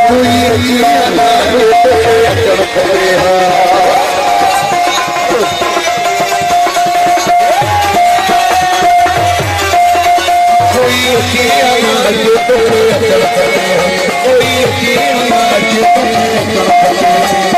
कोई अकेला चढ़ पड़े कोई अकेला चढ़ पड़े कोई अकेला चढ़ पड़े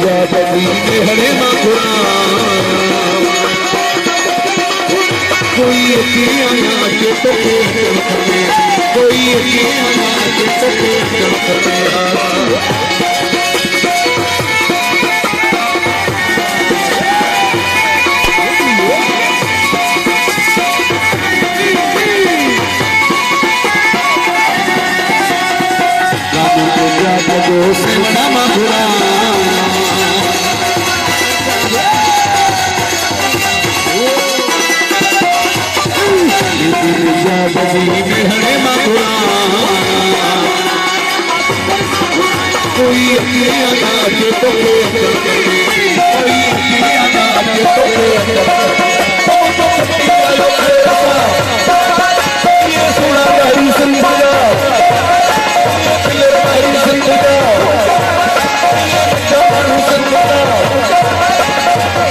हरे माखुरा कोई अकेला के तो कोई अकेला के तो हरे माखुरा कोई अकेला के तो कोई अकेला के तो ये सुना भाई संतरा भाई संतरा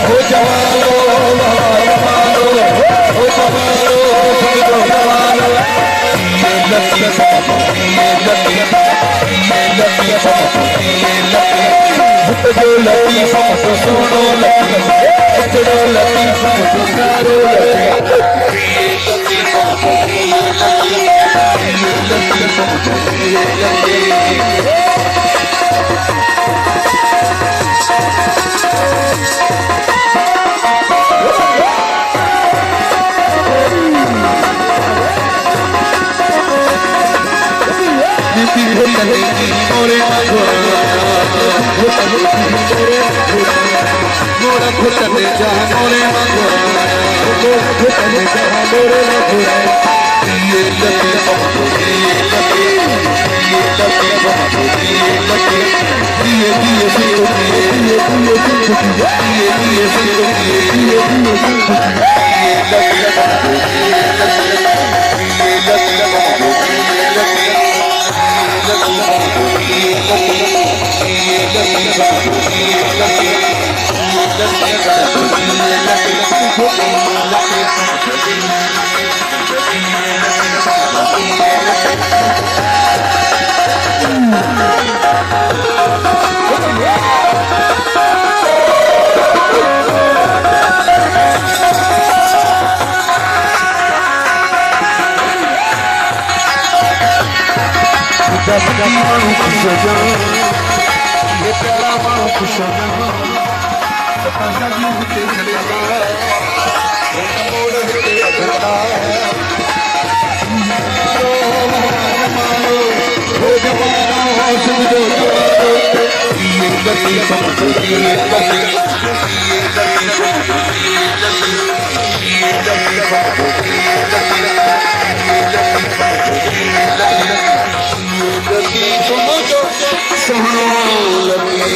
हो जवानो हो जवानो जो लतीफ मुझको सुनो लतीफ जो लतीफ मुझको करो मोरा खुटने जहाँ मोरे खुटने जहाँ मोरे ये सोहनो लगी